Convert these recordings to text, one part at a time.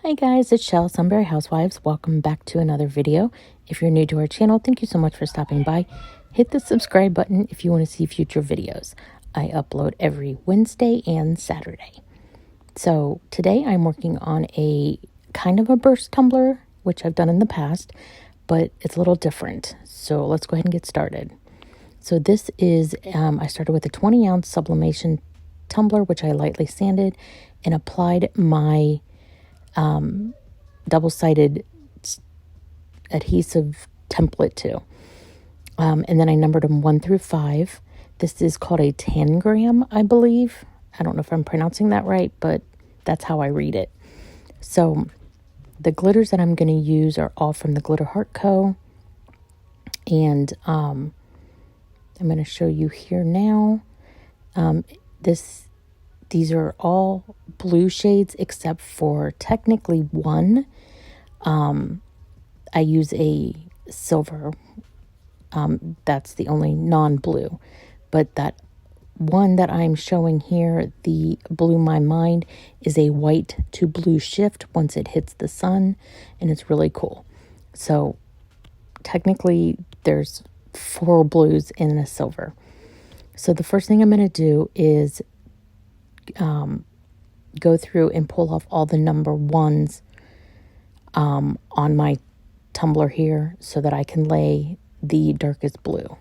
Hi guys, it's Shell, Sunbury Housewives. Welcome back to another video. If you're new to our channel, thank you so much for stopping by. Hit the subscribe button if you want to see future videos. I upload every Wednesday and Saturday. So today I'm working on a kind of a burst tumbler, which I've done in the past, but it's a little different. So let's go ahead and get started. So this is, I started with a 20-ounce sublimation tumbler, which I lightly sanded and applied my double-sided adhesive template to. And then I numbered them 1 through 5. This is called a Tangram, I believe. I don't know if I'm pronouncing that right, but that's how I read it. So the glitters that I'm going to use are all from the Glitter Heart Co. And I'm going to show you here now. These are all blue shades except for technically one. I use a silver. That's the only non-blue. But that one that I'm showing here, the Blew My Mind, is a white to blue shift once it hits the sun, and it's really cool. So technically there's 4 blues and a silver. So the first thing I'm going to do is go through and pull off all the number 1s on my tumbler here so that I can lay the darkest blue.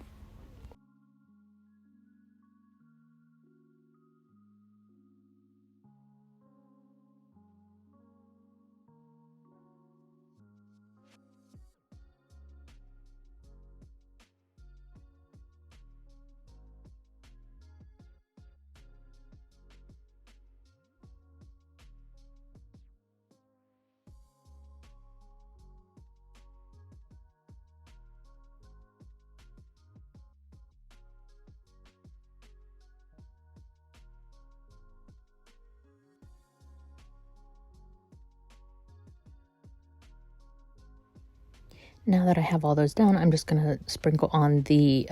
Now that I have all those done, I'm just going to sprinkle on the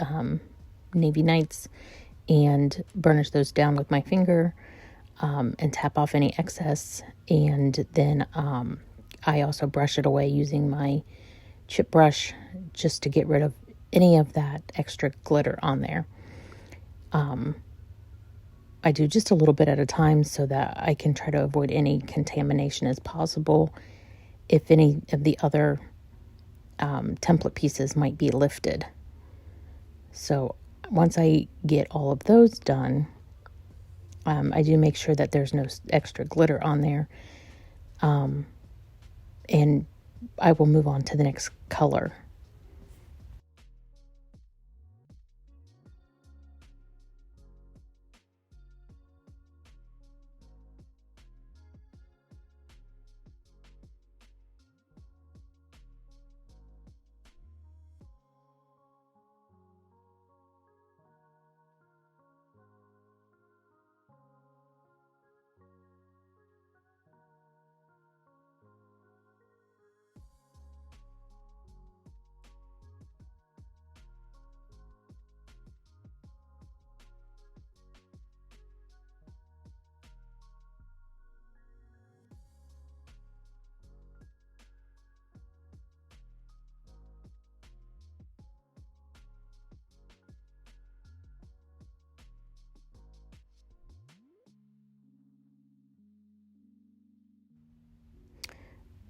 Navy Nights and burnish those down with my finger and tap off any excess. And then I also brush it away using my chip brush just to get rid of any of that extra glitter on there. I do just a little bit at a time so that I can try to avoid any contamination as possible if any of the other template pieces might be lifted. So once I get all of those done, I do make sure that there's no extra glitter on there, and I will move on to the next color.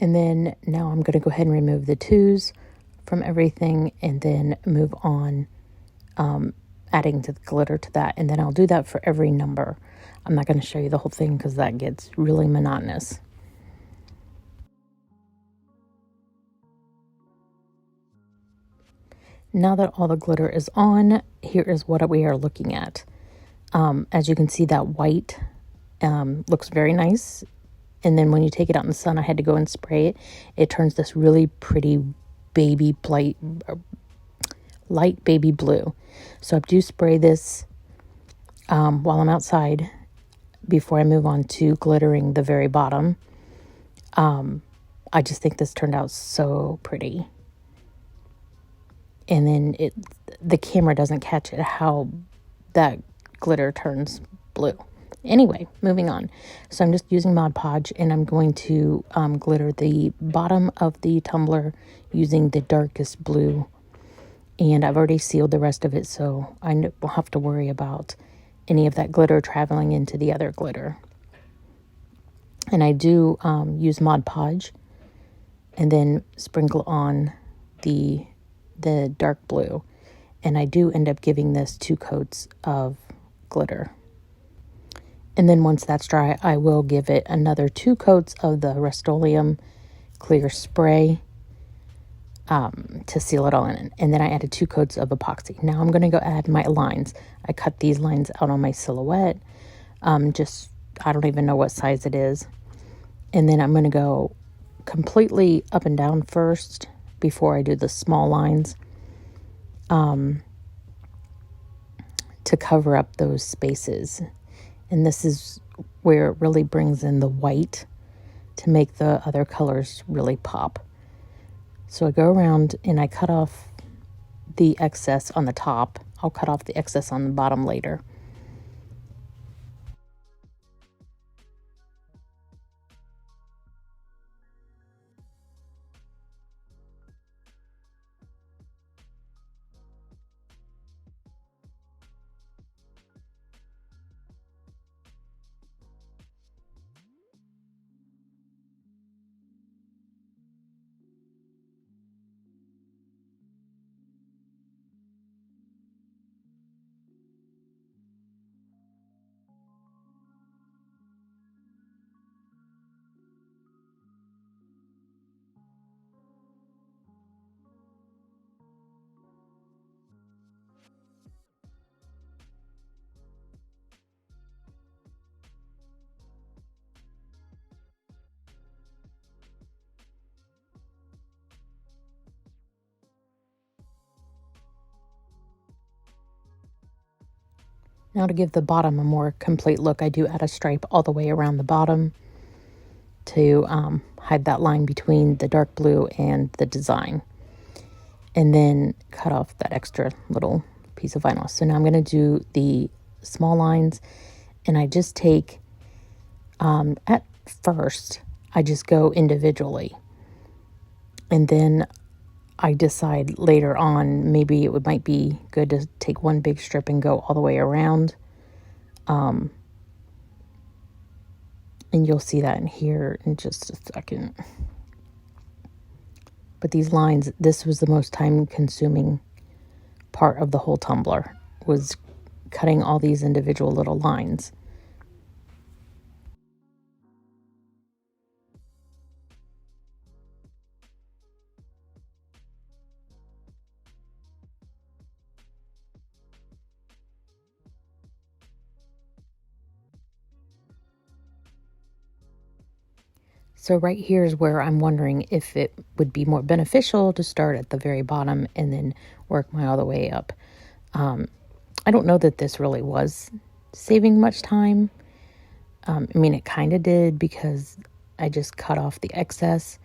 And then now I'm going to go ahead and remove the 2s from everything and then move on adding the glitter to that. And then I'll do that for every number. I'm not going to show you the whole thing because that gets really monotonous. Now that all the glitter is on, here is what we are looking at. As you can see, that white looks very nice. And then when you take it out in the sun, I had to go and spray it. It turns this really pretty baby light baby blue. So I do spray this while I'm outside before I move on to glittering the very bottom. I just think this turned out so pretty. And then the camera doesn't catch it how that glitter turns blue. Anyway, moving on. So I'm just using Mod Podge, and I'm going to glitter the bottom of the tumbler using the darkest blue. And I've already sealed the rest of it, so I won't have to worry about any of that glitter traveling into the other glitter. And I do use Mod Podge and then sprinkle on the dark blue. And I do end up giving this 2 coats of glitter. And then once that's dry, I will give it another 2 coats of the Rust-Oleum clear spray to seal it all in. And then I added 2 coats of epoxy. Now I'm going to go add my lines. I cut these lines out on my silhouette. Just, I don't even know what size it is. And then I'm going to go completely up and down first before I do the small lines to cover up those spaces. And this is where it really brings in the white to make the other colors really pop. So I go around and I cut off the excess on the top. I'll cut off the excess on the bottom later. Now to give the bottom a more complete look, I do add a stripe all the way around the bottom to hide that line between the dark blue and the design. And then cut off that extra little piece of vinyl. So now I'm going to do the small lines, and I just take, at first, I just go individually. And then I decide later on, maybe it might be good to take one big strip and go all the way around. And you'll see that in here in just a second. But these lines, this was the most time-consuming part of the whole tumbler, was cutting all these individual little lines. So right here is where I'm wondering if it would be more beneficial to start at the very bottom and then work my all the way up. I don't know that this really was saving much time. I mean, it kind of did because I just cut off the excess.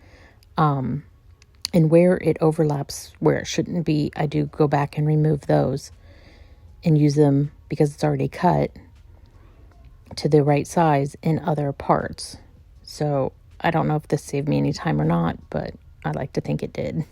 And where it overlaps, where it shouldn't be, I do go back and remove those and use them, because it's already cut, to the right size in other parts. So I don't know if this saved me any time or not, but I like to think it did.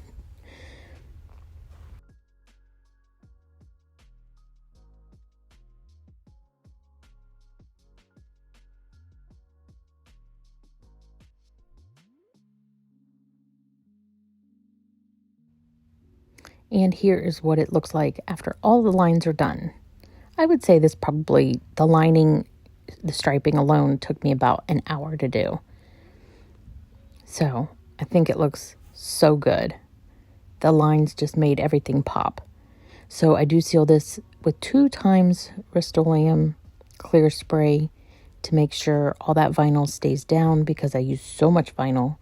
And here is what it looks like after all the lines are done. I would say this probably, the lining, the striping alone took me about an hour to do. So I think it looks so good. The lines just made everything pop. So I do seal this with 2 times Rust-Oleum clear spray to make sure all that vinyl stays down, because I use so much vinyl.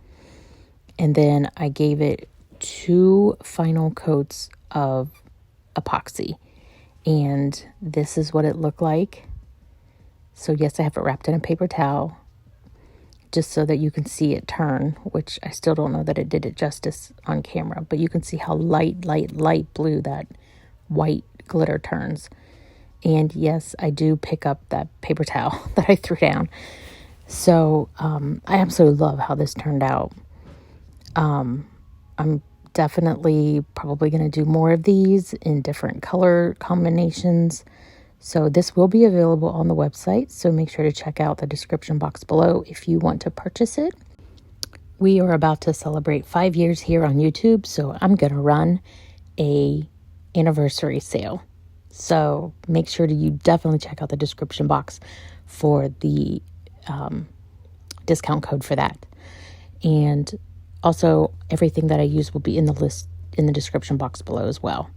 And then I gave it 2 final coats of epoxy. And this is what it looked like. So yes, I have it wrapped in a paper towel, just so that you can see it turn, which I still don't know that it did it justice on camera, but you can see how light blue that white glitter turns. And yes, I do pick up that paper towel that I threw down. So I absolutely love how this turned out. I'm definitely probably going to do more of these in different color combinations. So this will be available on the website. So make sure to check out the description box below if you want to purchase it. We are about to celebrate 5 years here on YouTube, so I'm going to run a anniversary sale. So make sure you definitely check out the description box for the discount code for that. And also everything that I use will be in the list in the description box below as well.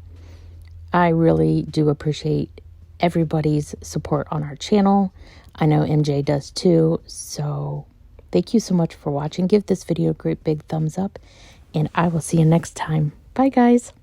I really do appreciate everybody's support on our channel. I know MJ does too. So thank you so much for watching. Give this video a great big thumbs up, and I will see you next time. Bye, guys.